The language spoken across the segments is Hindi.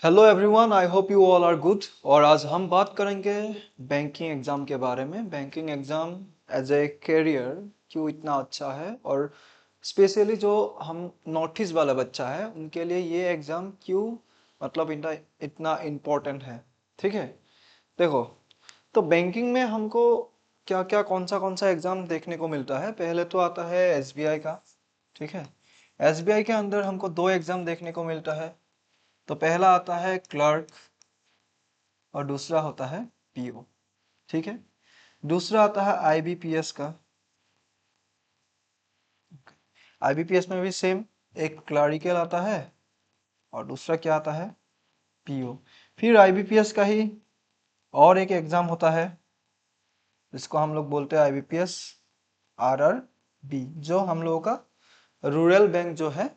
Hello everyone, I hope you all are good. और आज हम बात करेंगे बैंकिंग एग्जाम के बारे में। Banking exam as a career क्यों इतना अच्छा है, और स्पेशली जो हम नॉर्थ ईस्ट वाला बच्चा है उनके लिए ये एग्जाम क्यों मतलब इतना इतना इम्पोर्टेंट है। ठीक है, देखो, तो बैंकिंग में हमको क्या क्या कौन सा एग्जाम देखने को मिलता है। पहले तो आता है एसबीआई का। ठीक है, एसबीआई के अंदर हमको दो एग्जाम देखने को मिलता है। तो पहला आता है क्लर्क और दूसरा होता है पीओ। ठीक है, दूसरा आता है आईबीपीएस का। आईबीपीएस में भी सेम, एक क्लरिकल आता है और दूसरा क्या आता है, पीओ। फिर आईबीपीएस का ही और एक एग्जाम होता है जिसको हम लोग बोलते हैं आईबीपीएस आरआरबी, जो हम लोगों का रूरल बैंक जो है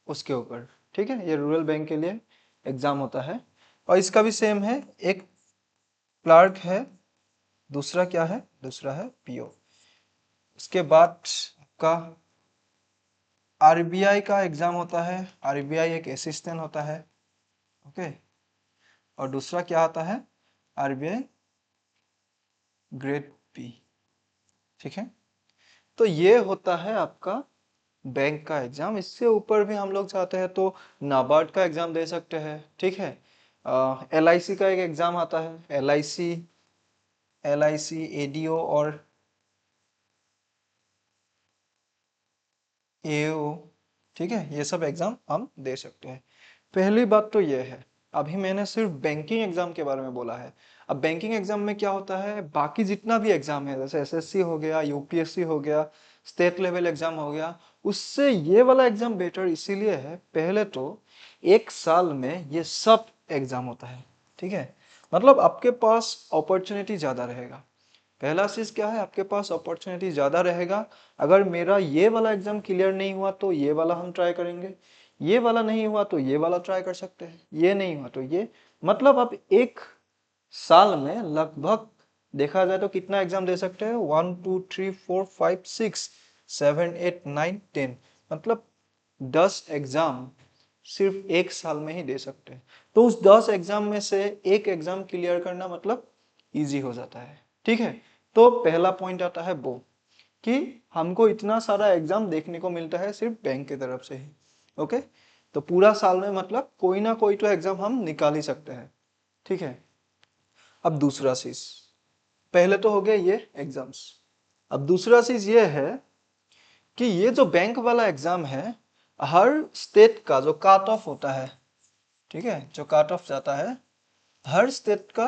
उसके ऊपर। ठीक है, ये रूरल बैंक के लिए एग्जाम होता है और इसका भी सेम है, एक क्लर्क है, दूसरा क्या है, दूसरा है पीओ। उसके बाद का आरबीआई का एग्जाम होता है। आरबीआई एक असिस्टेंट होता है। ओके, और दूसरा क्या आता है, आरबीआई ग्रेड बी। ठीक है, तो ये होता है आपका बैंक का एग्जाम। इससे ऊपर भी हम लोग चाहते हैं तो नाबार्ड का एग्जाम दे सकते हैं। ठीक है, एलआईसी का एक एग्जाम आता है, एलआईसी एलआईसी एडीओ और एओ। ठीक है, ये सब एग्जाम हम दे सकते हैं। पहली बात तो ये है, अभी मैंने सिर्फ बैंकिंग एग्जाम के बारे में बोला है। अब बैंकिंग एग्जाम में क्या होता है, बाकी जितना भी एग्जाम है जैसे एसएससी हो गया, यूपीएससी हो गया, स्टेट लेवल एग्जाम हो गया, उससे ये वाला एग्जाम बेटर इसीलिए है, पहले तो एक साल में ये सब एग्जाम होता है। ठीक है, मतलब आपके पास अपॉर्चुनिटी ज्यादा रहेगा। पहला चीज क्या है, आपके पास अपॉर्चुनिटी ज्यादा रहेगा। अगर मेरा ये वाला एग्जाम क्लियर नहीं हुआ तो ये वाला हम ट्राई करेंगे, ये वाला नहीं हुआ तो ये वाला ट्राई कर सकते हैं, ये नहीं हुआ तो ये। मतलब आप एक साल में लगभग देखा जाए तो कितना एग्जाम दे सकते हैं, 1 2 3 4 5 6 7 8 9 10, मतलब 10 एग्जाम सिर्फ एक साल में ही दे सकते हैं। तो उस 10 एग्जाम में से एक एग्जाम क्लियर करना मतलब इजी हो जाता है। ठीक है, तो पहला पॉइंट आता है वो कि हमको इतना सारा एग्जाम देखने को मिलता है सिर्फ बैंक की तरफ से ही। ओके, तो पूरा साल में मतलब कोई ना कोई तो एग्जाम हम निकाल ही सकते हैं। ठीक है, अब दूसरा चीज, पहले तो हो गया ये एग्जाम्स। अब दूसरा चीज ये है कि ये जो बैंक वाला एग्जाम है, हर स्टेट का जो काट ऑफ होता है, ठीक है, जो काट ऑफ जाता है हर स्टेट का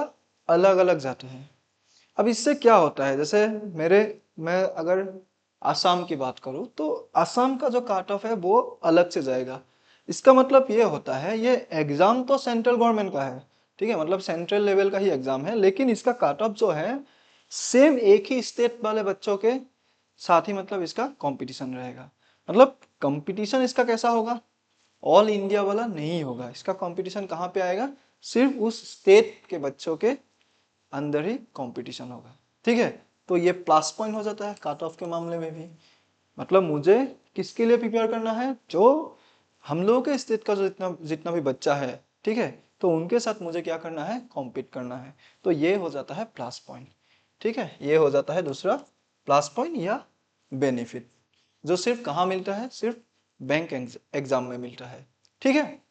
अलग अलग जाता है। अब इससे क्या होता है, जैसे मैं अगर आसाम की बात करूं तो आसाम का जो काट ऑफ है वो अलग से जाएगा। इसका मतलब ये होता है, ये एग्जाम तो सेंट्रल गवर्नमेंट का है। ठीक है, मतलब सेंट्रल लेवल का ही एग्जाम है, लेकिन इसका काट ऑफ जो है सेम एक ही स्टेट वाले बच्चों के साथ ही मतलब इसका कंपटीशन रहेगा। मतलब कंपटीशन इसका कैसा होगा, ऑल इंडिया वाला नहीं होगा। इसका कंपटीशन कहाँ पे आएगा, सिर्फ उस स्टेट के बच्चों के अंदर ही कंपटीशन होगा। ठीक है, तो ये प्लस पॉइंट हो जाता है काट ऑफ के मामले में भी। मतलब मुझे किसके लिए प्रिपेयर करना है, जो हम लोगों के स्टेट का जो जितना जितना भी बच्चा है, ठीक है, तो उनके साथ मुझे क्या करना है, कॉम्पीट करना है। तो ये हो जाता है प्लस पॉइंट। ठीक है, ये हो जाता है दूसरा प्लस पॉइंट या बेनिफिट, जो सिर्फ कहाँ मिलता है, सिर्फ बैंक एग्जाम में मिलता है। ठीक है,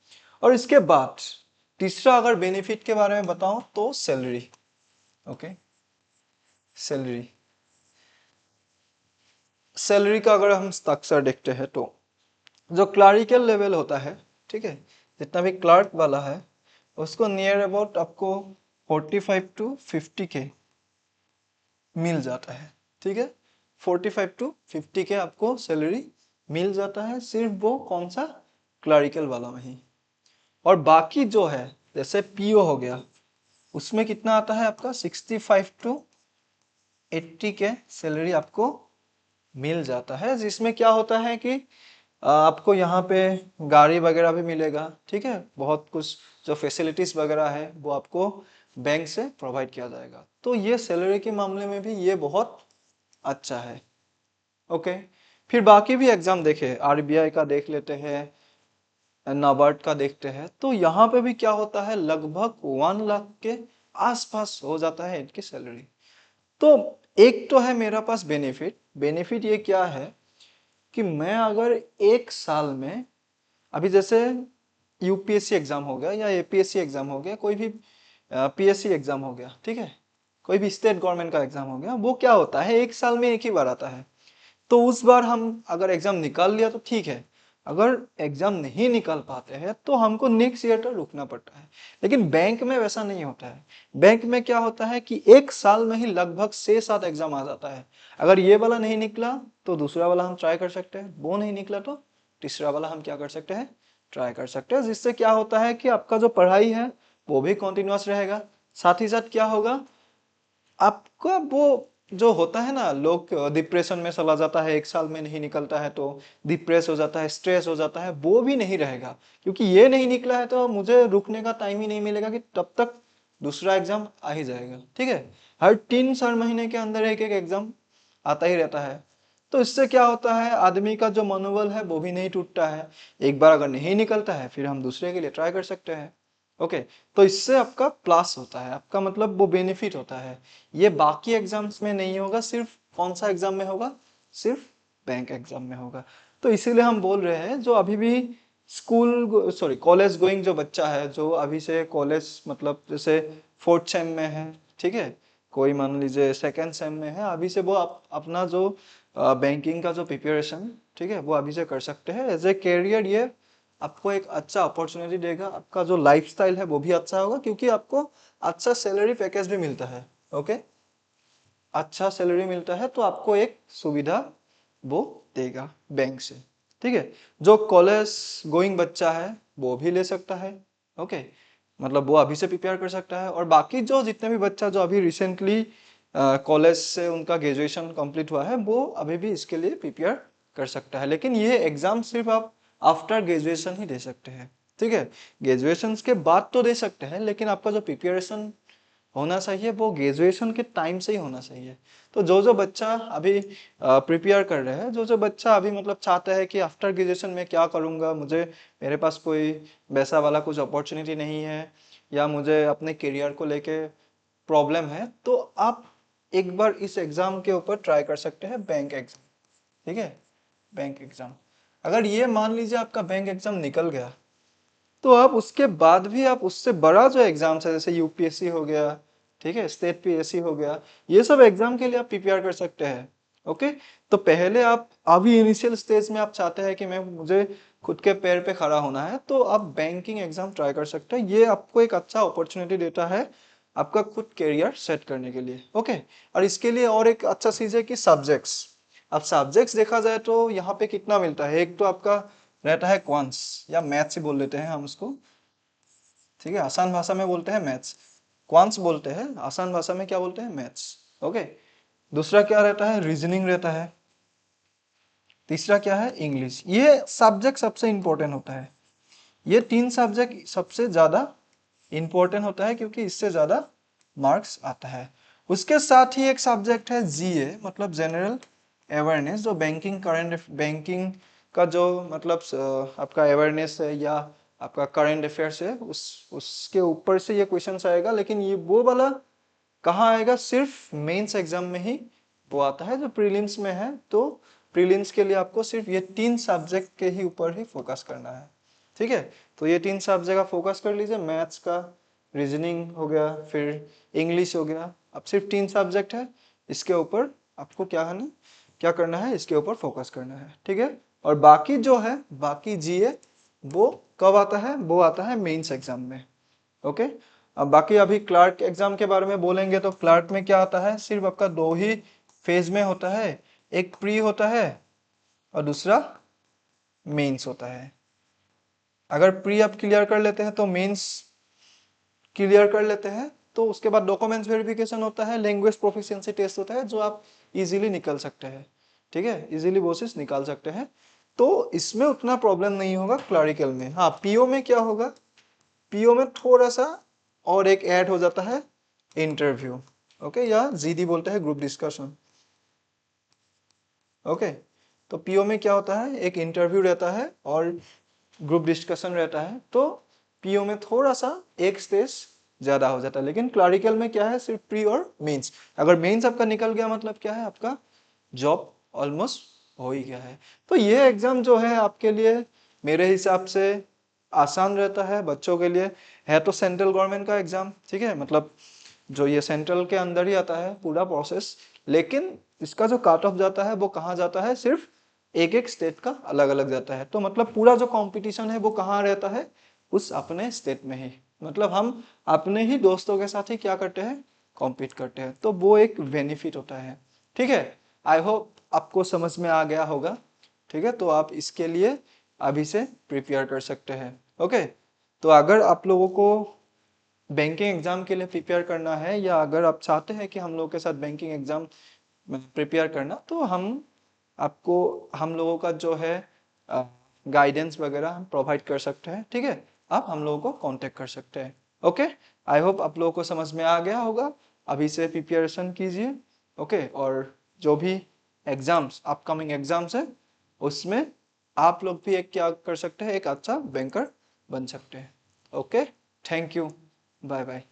और इसके बाद तीसरा अगर बेनिफिट के बारे में बताऊं तो सैलरी। ओके, सैलरी सैलरी का अगर हम स्ट्रक्चर देखते हैं तो जो क्लरिकल लेवल होता है, ठीक है, जितना भी क्लर्क वाला है उसको नियर अबाउट आपको 45 to 50 के मिल जाता है। ठीक है, 45 to 50 के आपको सैलरी मिल जाता है, सिर्फ वो कौन सा, क्लरिकल वाला में ही। और बाकी जो है जैसे पीओ हो गया, उसमें कितना आता है आपका 65 to 80 के सैलरी आपको मिल जाता है, जिसमें क्या होता है कि आपको यहाँ पे गाड़ी वगैरह भी मिलेगा। ठीक है, बहुत कुछ जो फैसिलिटीज वगैरह है वो आपको बैंक से प्रोवाइड किया जाएगा। तो ये सैलरी के मामले में भी ये बहुत अच्छा है। ओके, फिर बाकी भी एग्जाम देखे, आरबीआई का देख लेते हैं, नाबार्ड का देखते हैं तो यहाँ पे भी क्या होता है, लगभग 1 लाख के आसपास हो जाता है इनकी सैलरी। तो एक तो है मेरा पास बेनिफिट, बेनिफिट ये क्या है कि मैं अगर एक साल में, अभी जैसे यूपीएससी एग्जाम हो गया या एपीएससी एग्जाम हो गया, कोई भी पीएससी एग्जाम हो गया, ठीक है, कोई भी स्टेट गवर्नमेंट का एग्जाम हो गया, वो क्या होता है एक साल में एक ही बार आता है। तो उस बार हम अगर एग्जाम निकाल लिया तो ठीक है, अगर एग्जाम नहीं निकाल पाते हैं तो हमको नेक्स्ट ईयर तक रुकना पड़ता है। लेकिन बैंक में वैसा नहीं होता है। बैंक में क्या होता है कि एक साल में ही लगभग 6-7 एग्जाम आ जाता है। अगर ये वाला नहीं निकला तो दूसरा वाला हम ट्राई कर सकते हैं, वो नहीं निकला तो तीसरा वाला हम क्या कर सकते हैं, ट्राई कर सकते हैं। जिससे क्या होता है कि आपका जो पढ़ाई है वो भी कंटिन्यूअस रहेगा, साथ ही साथ क्या होगा, आपका वो जो होता है ना, लोग डिप्रेशन में चला जाता है एक साल में नहीं निकलता है तो डिप्रेस हो जाता है, स्ट्रेस हो जाता है, वो भी नहीं रहेगा। क्योंकि ये नहीं निकला है तो मुझे रुकने का टाइम ही नहीं मिलेगा कि तब तक दूसरा एग्जाम आ ही जाएगा, ठीक है। हर 3-4 महीने के अंदर एक एक एग्जाम आता ही रहता है। तो इससे क्या होता है, आदमी का जो मनोबल है वो भी नहीं टूटता है। एक बार अगर नहीं निकलता है फिर हम दूसरे के लिए ट्राई कर सकते हैं। ओके, तो इससे आपका प्लस होता है, आपका मतलब वो बेनिफिट होता है। ये बाकी एग्जाम्स में नहीं होगा, सिर्फ कौन सा एग्जाम में होगा, सिर्फ बैंक एग्जाम में होगा। तो इसीलिए हम बोल रहे हैं जो अभी भी स्कूल सॉरी कॉलेज गोइंग जो बच्चा है, जो अभी से कॉलेज मतलब जैसे 4th सेम में है, ठीक है, कोई मान लीजिए 2nd सेम में है, अभी से वो अपना जो बैंकिंग का जो प्रिपरेशन, ठीक है, वो अभी से कर सकते हैं। एज ए कैरियर ये आपको एक अच्छा अपॉर्चुनिटी देगा, आपका जो लाइफस्टाइल है वो भी अच्छा होगा, क्योंकि आपको अच्छा सैलरी पैकेज भी मिलता है। ओके, अच्छा सैलरी मिलता है तो आपको एक सुविधा वो देगा बैंक से, ठीक है। जो कॉलेज गोइंग बच्चा है वो भी ले सकता है। ओके, मतलब वो अभी से प्रिपेयर कर सकता है, और बाकी जो जितने भी बच्चा जो अभी रिसेंटली कॉलेज से उनका ग्रेजुएशन कंप्लीट हुआ है वो अभी भी इसके लिए प्रिपेयर कर सकता है। लेकिन ये एग्जाम सिर्फ आप आफ्टर ग्रेजुएशन ही दे सकते हैं, ठीक है। ग्रेजुएशन के बाद तो दे सकते हैं, लेकिन आपका जो प्रिपरेशन होना चाहिए वो ग्रेजुएशन के टाइम से ही होना चाहिए। तो जो जो बच्चा अभी प्रिपेयर कर रहे हैं, जो जो बच्चा अभी मतलब चाहता है कि आफ्टर ग्रेजुएशन में क्या करूँगा, मुझे मेरे पास कोई वैसा वाला कुछ अपॉर्चुनिटी नहीं है, या मुझे अपने करियर को लेके प्रॉब्लम है, तो आप एक बार इस एग्जाम के ऊपर ट्राई कर सकते हैं, बैंक एग्जाम, ठीक है। बैंक एग्जाम, अगर ये मान लीजिए आपका बैंक एग्जाम निकल गया, तो आप उसके बाद भी आप उससे बड़ा जो एग्जाम्स है जैसे यूपीएससी हो गया, ठीक है, स्टेट पीएससी हो गया, ये सब एग्जाम के लिए आप प्रिपेयर कर सकते हैं। ओके, तो पहले आप अभी इनिशियल स्टेज में आप चाहते हैं कि मैं मुझे खुद के पैर पे खड़ा होना है, तो आप बैंकिंग एग्जाम ट्राई कर सकते हैं। ये आपको एक अच्छा अपॉर्चुनिटी देता है आपका खुद करियर सेट करने के लिए। ओके, और इसके लिए और एक अच्छा चीज है कि सब्जेक्ट्स, अब सब्जेक्ट्स देखा जाए तो यहाँ पे कितना मिलता है, एक तो आपका रहता है क्वांट्स या मैथ्स ही बोल लेते हैं हम उसको, ठीक है, आसान भाषा में बोलते हैं मैथ्स, क्वांट्स बोलते हैं, आसान भाषा में क्या बोलते हैं, मैथ्स। ओके, दूसरा क्या रहता है, रीजनिंग रहता है, तीसरा क्या है, इंग्लिश। ये सब्जेक्ट सबसे इंपॉर्टेंट होता है, ये 3 सब्जेक्ट सबसे ज्यादा इंपॉर्टेंट होता है, क्योंकि इससे ज्यादा मार्क्स आता है। उसके साथ ही एक सब्जेक्ट है जीए, मतलब जनरल अवेयरनेस, जो बैंकिंग करंट बैंकिंग का जो मतलब आपका अवेयरनेस है या आपका करंट अफेयर्स है, उसके ऊपर से ये क्वेश्चन आएगा। लेकिन ये वो वाला कहाँ आएगा, सिर्फ मेंस एग्जाम में ही वो आता है, जो प्रीलिम्स में है। तो प्रीलिम्स के लिए आपको सिर्फ ये 3 सब्जेक्ट के ही ऊपर ही फोकस करना है, ठीक है। तो ये 3 सब्जेक्ट का फोकस कर लीजिए, मैथ्स का, रीजनिंग हो गया, फिर इंग्लिश हो गया। अब सिर्फ 3 सब्जेक्ट है, इसके ऊपर आपको क्या करना है, इसके ऊपर फोकस करना है, ठीक है। और बाकी जो है, बाकी जीए, वो कब आता है, वो आता है मेंस एग्जाम में। ओके, अब बाकी अभी क्लार्क एग्जाम के बारे में बोलेंगे तो क्लार्क में क्या आता है, सिर्फ आपका 2 ही फेज में होता है, एक प्री होता है और दूसरा मेंस होता है। अगर प्री आप क्लियर कर लेते हैं तो मेंस क्लियर कर लेते हैं, तो उसके बाद डॉक्यूमेंट्स वेरिफिकेशन होता है, लैंग्वेज प्रोफिशिएंसी टेस्ट होता है, जो आप इजीली निकल सकते हैं, ठीक है, इजीली वो चीज निकाल सकते हैं। तो इसमें उतना प्रॉब्लम नहीं होगा क्लरिकल में। हाँ, पीओ में क्या होगा, पीओ में थोड़ा सा और एक ऐड हो जाता है, इंटरव्यू। ओके, या जीडी बोलते हैं, ग्रुप डिस्कशन। ओके, तो पीओ में क्या होता है, एक इंटरव्यू रहता है, और ग्रुप डिस्कशन रहता है, तो पीओ में थोड़ा सा एक स्टेज ज़्यादा हो जाता है, लेकिन क्लरिकल में क्या है, सिर्फ प्री और मेंस। अगर मेंस आपका निकल गया मतलब क्या है, आपका जॉब ऑलमोस्ट हो ही गया है। तो ये एग्ज़ाम जो है आपके लिए मेरे हिसाब से आसान रहता है बच्चों के लिए। है तो सेंट्रल गवर्नमेंट का एग्ज़ाम, ठीक है, मतलब जो ये सेंट्रल के अंदर ही आता है पूरा प्रोसेस, लेकिन इसका जो काट ऑफ जाता है वो कहाँ जाता है, सिर्फ एक एक स्टेट का अलग अलग जाता है। तो मतलब पूरा जो कंपटीशन है वो कहाँ रहता है, उस अपने स्टेट में ही, मतलब हम अपने ही दोस्तों के साथ ही क्या करते हैं, कॉम्पीट करते हैं। तो वो एक बेनिफिट होता है, ठीक है। आई होप आपको समझ में आ गया होगा, ठीक है। तो आप इसके लिए अभी से प्रिपेयर कर सकते हैं, ओके। तो अगर आप लोगों को बैंकिंग एग्जाम के लिए प्रिपेयर करना है, या अगर आप चाहते हैं कि हम लोगों के साथ बैंकिंग एग्जाम प्रिपेयर करना, तो हम लोगों का जो है गाइडेंस वगैरह हम प्रोवाइड कर सकते हैं, ठीक है। आप हम लोगों को कांटेक्ट कर सकते हैं, ओके। आई होप आप लोगों को समझ में आ गया होगा। अभी से प्रिपरेशन कीजिए, ओके। और जो भी एग्जाम्स, अपकमिंग एग्जाम्स है, उसमें आप लोग भी एक क्या कर सकते हैं, एक अच्छा बैंकर बन सकते हैं, okay. Thank you, bye bye.